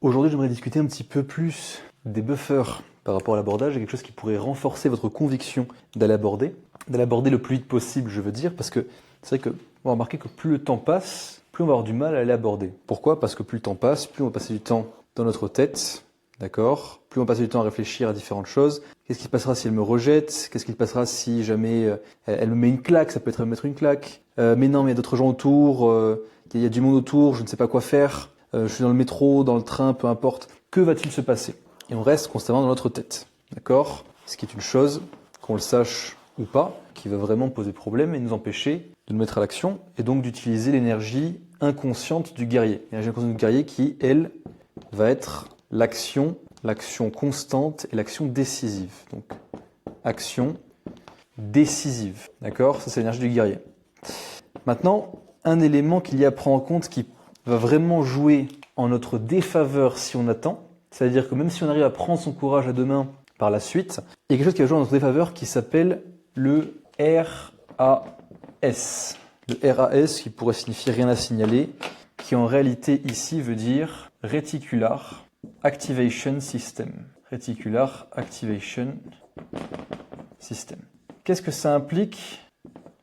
Aujourd'hui, j'aimerais discuter un petit peu plus des buffers par rapport à l'abordage, et quelque chose qui pourrait renforcer votre conviction d'aller aborder le plus vite possible, je veux dire, parce que c'est vrai qu'on va remarquer que plus le temps passe, plus on va avoir du mal à aller aborder. Pourquoi? Parce que plus le temps passe, plus on va passer du temps dans notre tête, d'accord? Plus on va passer du temps à réfléchir à différentes choses. Qu'est-ce qui se passera si elle me rejette? Qu'est-ce qui se passera si jamais elle me met une claque? Ça peut être elle me mettre une claque. Mais non, mais il y a d'autres gens autour, il y a du monde autour, je ne sais pas quoi faire. Je suis dans le métro, dans le train, peu importe. Que va-t-il se passer? Et on reste constamment dans notre tête, d'accord? Ce qui est une chose, qu'on le sache ou pas, qui va vraiment poser problème et nous empêcher de nous mettre à l'action et donc d'utiliser l'énergie inconsciente du guerrier. L'énergie inconsciente du guerrier qui, elle, va être l'action constante et l'action décisive. Donc, action décisive, d'accord? Ça, c'est l'énergie du guerrier. Maintenant, un élément qu'il y a à prendre en compte qui va vraiment jouer en notre défaveur si on attend, c'est-à-dire que même si on arrive à prendre son courage à deux mains par la suite, il y a quelque chose qui va jouer en notre défaveur qui s'appelle le RAS. Le RAS qui pourrait signifier rien à signaler, qui en réalité ici veut dire Reticular Activation System. Reticular Activation System. Qu'est-ce que ça implique,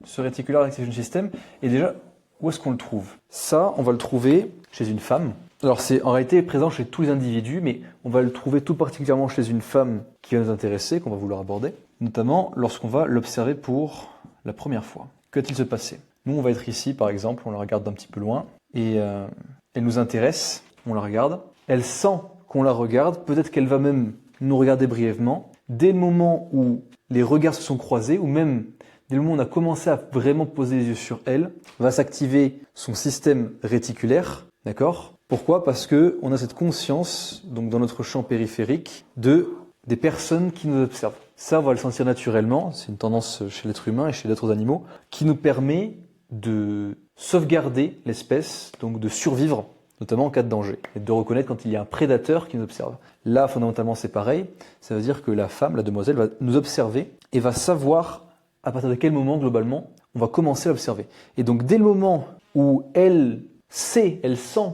ce Reticular Activation System? Et déjà, où est-ce qu'on le trouve? Ça, on va le trouver chez une femme. Alors c'est en réalité présent chez tous les individus, mais on va le trouver tout particulièrement chez une femme qui va nous intéresser, qu'on va vouloir aborder, notamment lorsqu'on va l'observer pour la première fois. Que va-t-il se passer? Nous, on va être ici, par exemple, on la regarde d'un petit peu loin, et elle nous intéresse, on la regarde, elle sent qu'on la regarde, peut-être qu'elle va même nous regarder brièvement. Dès le moment où les regards se sont croisés, ou même dès le moment où on a commencé à vraiment poser les yeux sur elle, va s'activer son système réticulaire, d'accord? Pourquoi? Parce que on a cette conscience, donc dans notre champ périphérique, des personnes qui nous observent. Ça, on va le sentir naturellement, c'est une tendance chez l'être humain et chez d'autres animaux, qui nous permet de sauvegarder l'espèce, donc de survivre, notamment en cas de danger, et de reconnaître quand il y a un prédateur qui nous observe. Là, fondamentalement, c'est pareil, ça veut dire que la femme, la demoiselle, va nous observer et va savoir à partir de quel moment, globalement, on va commencer à l'observer. Et donc, dès le moment où elle sait, elle sent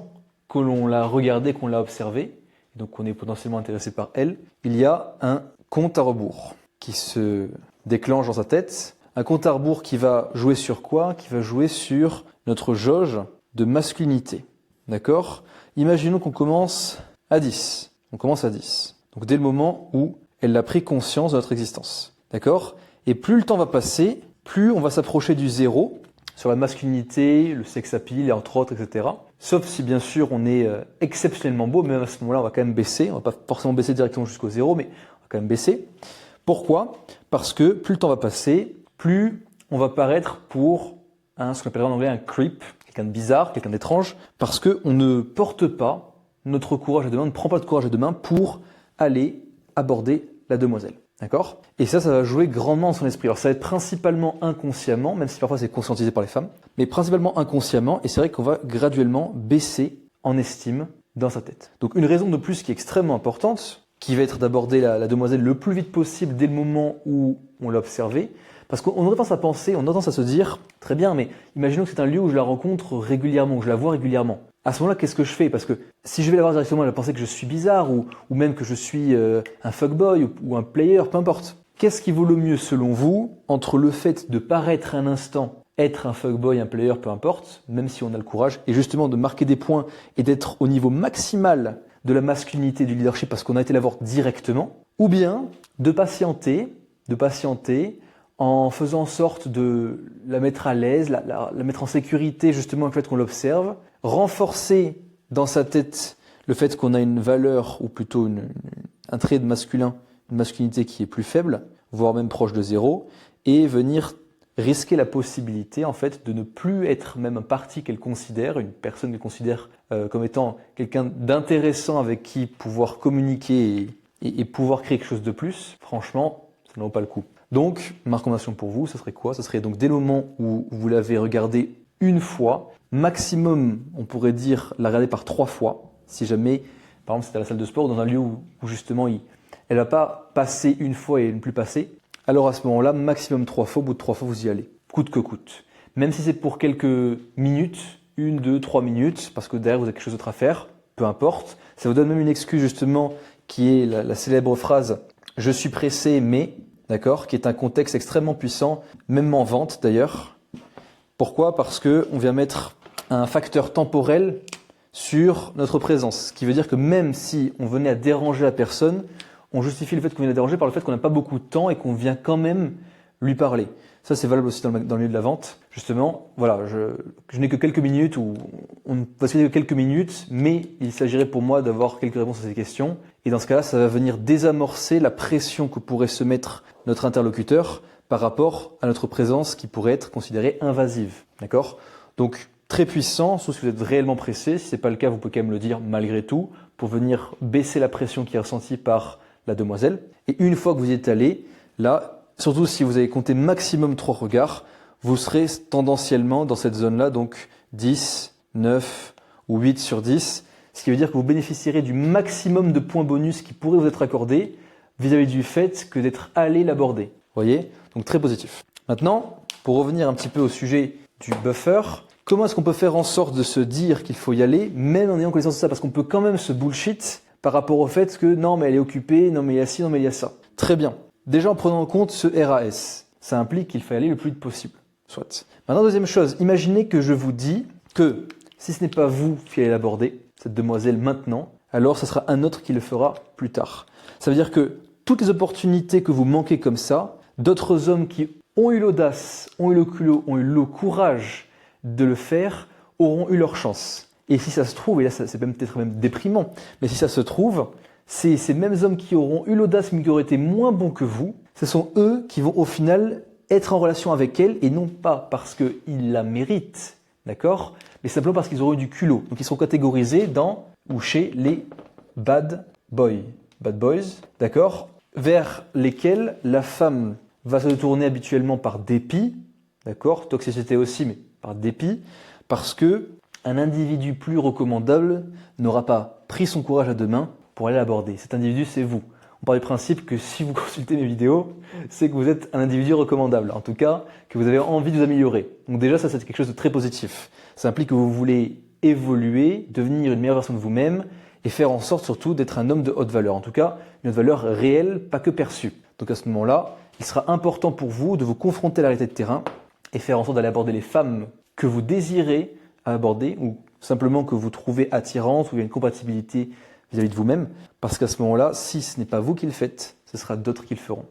que l'on l'a regardée, qu'on l'a observée, donc qu'on est potentiellement intéressé par elle, il y a un compte à rebours qui se déclenche dans sa tête. Un compte à rebours qui va jouer sur quoi? Qui va jouer sur notre jauge de masculinité. D'accord? Imaginons qu'on commence à 10. On commence à 10. Donc dès le moment où elle a pris conscience de notre existence. D'accord? Et plus le temps va passer, plus on va s'approcher du zéro sur la masculinité, le sex appeal, entre autres, etc. Sauf si bien sûr on est exceptionnellement beau, même à ce moment-là on va quand même baisser. On va pas forcément baisser directement jusqu'au zéro, mais on va quand même baisser. Pourquoi? Parce que plus le temps va passer, plus on va paraître pour ce qu'on appellerait en anglais un creep, quelqu'un de bizarre, quelqu'un d'étrange, parce qu'on ne porte pas notre courage à deux mains, on ne prend pas de courage à deux mains pour aller aborder la demoiselle. D'accord? Et ça va jouer grandement dans son esprit. Alors ça va être principalement inconsciemment, même si parfois c'est conscientisé par les femmes, mais principalement inconsciemment, et c'est vrai qu'on va graduellement baisser en estime dans sa tête. Donc une raison de plus qui est extrêmement importante, qui va être d'aborder la demoiselle le plus vite possible dès le moment où on l'a observée, parce qu'on aurait tendance à penser, on a tendance à se dire, très bien, mais imaginons que c'est un lieu où je la rencontre régulièrement, où je la vois régulièrement. À ce moment-là, qu'est-ce que je fais? Parce que si je vais la voir directement, elle va penser que je suis bizarre ou même que je suis un fuckboy ou un player, peu importe. Qu'est-ce qui vaut le mieux selon vous entre le fait de paraître un instant être un fuckboy, un player, peu importe, même si on a le courage, et justement de marquer des points et d'être au niveau maximal de la masculinité, du leadership parce qu'on a été la voir directement, ou bien de patienter en faisant en sorte de la mettre à l'aise, la mettre en sécurité justement avec le fait qu'on l'observe, renforcer dans sa tête le fait qu'on a une valeur ou plutôt un trait de masculin, une masculinité qui est plus faible, voire même proche de zéro, et venir risquer la possibilité en fait de ne plus être même un parti qu'elle considère, une personne qu'elle considère comme étant quelqu'un d'intéressant avec qui pouvoir communiquer et pouvoir créer quelque chose de plus. Franchement, ça n'en vaut pas le coup. Donc, ma recommandation pour vous, ça serait quoi? Ça serait donc dès le moment où vous l'avez regardé une fois, maximum, on pourrait dire, la regarder par 3 fois. Si jamais, par exemple, c'est à la salle de sport, dans un lieu où justement, elle ne va pas passer une fois et ne plus passer. Alors à ce moment-là, maximum 3 fois, au bout de 3 fois, vous y allez, coûte que coûte. Même si c'est pour quelques minutes, 1, 2, 3 minutes, parce que derrière, vous avez quelque chose d'autre à faire, peu importe. Ça vous donne même une excuse justement qui est la célèbre phrase « je suis pressé mais », d'accord, qui est un contexte extrêmement puissant, même en vente d'ailleurs. Pourquoi ? Parce qu'on vient mettre un facteur temporel sur notre présence, ce qui veut dire que même si on venait à déranger la personne, on justifie le fait qu'on vient la déranger par le fait qu'on n'a pas beaucoup de temps et qu'on vient quand même lui parler. Ça, c'est valable aussi dans le milieu de la vente. Justement, voilà, je n'ai que quelques minutes ou on ne va se que quelques minutes, mais il s'agirait pour moi d'avoir quelques réponses à ces questions. Et dans ce cas-là, ça va venir désamorcer la pression que pourrait se mettre notre interlocuteur par rapport à notre présence qui pourrait être considérée invasive. D'accord ? Donc, très puissant, sauf si vous êtes réellement pressé. Si ce n'est pas le cas, vous pouvez quand même le dire malgré tout pour venir baisser la pression qui est ressentie par la demoiselle. Et une fois que vous y êtes allé, là, surtout si vous avez compté maximum 3 regards, vous serez tendanciellement dans cette zone-là, donc 10, 9 ou 8 sur 10, ce qui veut dire que vous bénéficierez du maximum de points bonus qui pourraient vous être accordés vis-à-vis du fait que d'être allé l'aborder. Vous voyez ? Donc très positif. Maintenant, pour revenir un petit peu au sujet du buffer, comment est-ce qu'on peut faire en sorte de se dire qu'il faut y aller, même en ayant connaissance de ça ? Parce qu'on peut quand même se bullshit par rapport au fait que non mais elle est occupée, non mais il y a ci, non mais il y a ça. Très bien. Déjà en prenant en compte ce RAS, ça implique qu'il faut y aller le plus vite possible. Soit. Maintenant, deuxième chose, imaginez que je vous dis que si ce n'est pas vous qui allez l'aborder, cette demoiselle maintenant, alors ce sera un autre qui le fera plus tard. Ça veut dire que toutes les opportunités que vous manquez comme ça, d'autres hommes qui ont eu l'audace, ont eu le culot, ont eu le courage de le faire, auront eu leur chance. Et si ça se trouve, et là c'est peut-être même déprimant, mais si ça se trouve, ces mêmes hommes qui auront eu l'audace mais qui auraient été moins bons que vous, ce sont eux qui vont au final être en relation avec elle et non pas parce qu'ils la méritent, d'accord, mais simplement parce qu'ils auront eu du culot. Donc ils seront catégorisés dans ou chez les bad boys, d'accord, vers lesquels la femme va se tourner habituellement par dépit, d'accord, toxicité aussi, mais par dépit, parce que un individu plus recommandable n'aura pas pris son courage à deux mains pour aller l'aborder. Cet individu, c'est vous. On part du principe que si vous consultez mes vidéos, c'est que vous êtes un individu recommandable. En tout cas, que vous avez envie de vous améliorer. Donc déjà, ça, c'est quelque chose de très positif. Ça implique que vous voulez évoluer, devenir une meilleure version de vous-même et faire en sorte surtout d'être un homme de haute valeur. En tout cas, une haute valeur réelle, pas que perçue. Donc à ce moment-là, il sera important pour vous de vous confronter à la réalité de terrain et faire en sorte d'aller aborder les femmes que vous désirez aborder ou simplement que vous trouvez attirantes ou il y a une compatibilité vis-à-vis de vous-même, parce qu'à ce moment-là, si ce n'est pas vous qui le faites, ce sera d'autres qui le feront.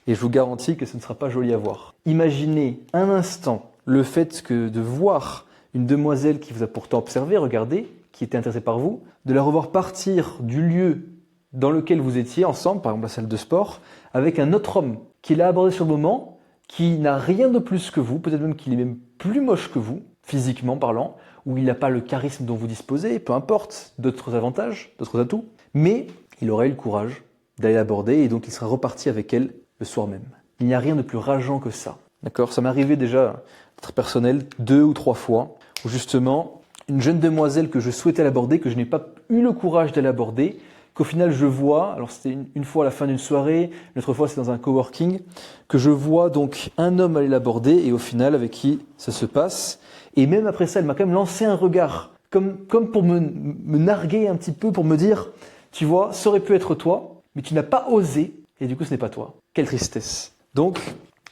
Et je vous garantis que ce ne sera pas joli à voir. Imaginez un instant le fait que de voir une demoiselle qui vous a pourtant observé, regardé, qui était intéressée par vous, de la revoir partir du lieu dans lequel vous étiez ensemble, par exemple la salle de sport, avec un autre homme qui l'a abordé sur le moment, qui n'a rien de plus que vous, peut-être même qu'il est même plus moche que vous, physiquement parlant, où il n'a pas le charisme dont vous disposez, peu importe, d'autres avantages, d'autres atouts, mais il aura eu le courage d'aller l'aborder et donc il sera reparti avec elle le soir même. Il n'y a rien de plus rageant que ça. D'accord ? Ça m'est arrivé déjà, à titre personnel, 2 ou 3 fois, où justement, une jeune demoiselle que je souhaitais l'aborder, que je n'ai pas eu le courage d'aller l'aborder, qu'au final je vois, alors c'était une fois à la fin d'une soirée, une autre fois c'est dans un coworking, que je vois donc un homme aller l'aborder et au final avec qui ça se passe. Et même après ça, elle m'a quand même lancé un regard, comme pour me narguer un petit peu, pour me dire, tu vois, ça aurait pu être toi, mais tu n'as pas osé, et du coup ce n'est pas toi. Quelle tristesse. Donc,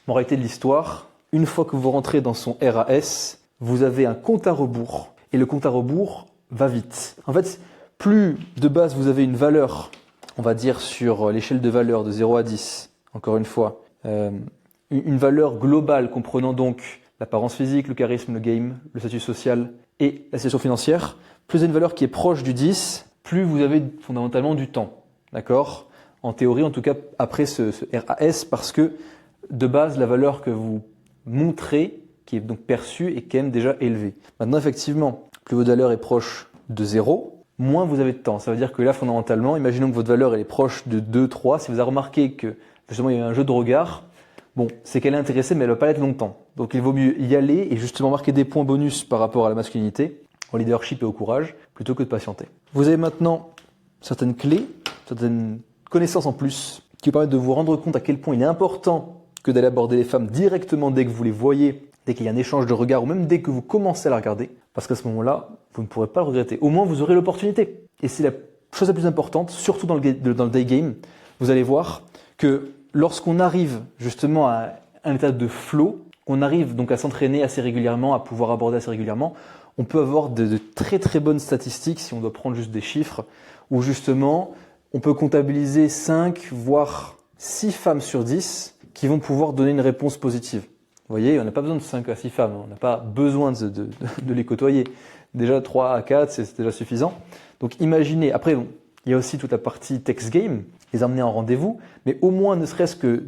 moralité de l'histoire, une fois que vous rentrez dans son RAS, vous avez un compte à rebours, et le compte à rebours va vite. En fait, plus de base vous avez une valeur, on va dire sur l'échelle de valeur de 0 à 10, encore une fois, une valeur globale comprenant donc l'apparence physique, le charisme, le game, le statut social et la situation financière, plus vous avez une valeur qui est proche du 10, plus vous avez fondamentalement du temps. D'accord ? En théorie, en tout cas, après ce RAS, parce que de base, la valeur que vous montrez, qui est donc perçue, est quand même déjà élevée. Maintenant, effectivement, plus votre valeur est proche de 0, moins vous avez de temps. Ça veut dire que là, fondamentalement, imaginons que votre valeur elle est proche de 2, 3. Si vous avez remarqué que justement il y a un jeu de regard, bon, c'est qu'elle est intéressée, mais elle ne va pas l'être longtemps. Donc il vaut mieux y aller et justement marquer des points bonus par rapport à la masculinité, au leadership et au courage, plutôt que de patienter. Vous avez maintenant certaines clés, certaines connaissances en plus, qui vous permettent de vous rendre compte à quel point il est important que d'aller aborder les femmes directement dès que vous les voyez dès qu'il y a un échange de regards, ou même dès que vous commencez à la regarder, parce qu'à ce moment-là, vous ne pourrez pas le regretter. Au moins, vous aurez l'opportunité. Et c'est la chose la plus importante, surtout dans le day game. Vous allez voir que lorsqu'on arrive justement à un état de flow, on arrive donc à s'entraîner assez régulièrement, à pouvoir aborder assez régulièrement, on peut avoir de très très bonnes statistiques, si on doit prendre juste des chiffres, où justement, on peut comptabiliser 5, voire 6 femmes sur 10 qui vont pouvoir donner une réponse positive. Vous voyez, on n'a pas besoin de 5 à 6 femmes, on n'a pas besoin de les côtoyer. Déjà 3 à 4, c'est déjà suffisant. Donc imaginez, après bon, il y a aussi toute la partie text game, les emmener en rendez-vous, mais au moins ne serait-ce que,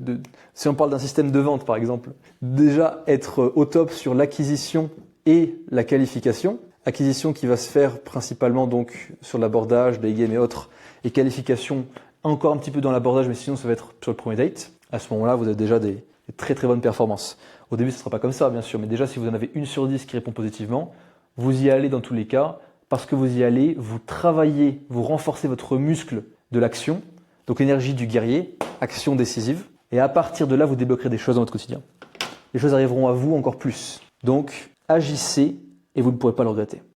si on parle d'un système de vente par exemple, déjà être au top sur l'acquisition et la qualification. Acquisition qui va se faire principalement donc sur l'abordage, day game et autres, et qualification encore un petit peu dans l'abordage, mais sinon ça va être sur le premier date. À ce moment-là, vous avez déjà des très très bonnes performances. Au début, ce ne sera pas comme ça, bien sûr, mais déjà si vous en avez 1 sur 10 qui répond positivement, vous y allez dans tous les cas, parce que vous y allez, vous travaillez, vous renforcez votre muscle de l'action, donc l'énergie du guerrier, action décisive, et à partir de là, vous débloquerez des choses dans votre quotidien. Les choses arriveront à vous encore plus. Donc, agissez et vous ne pourrez pas le regretter.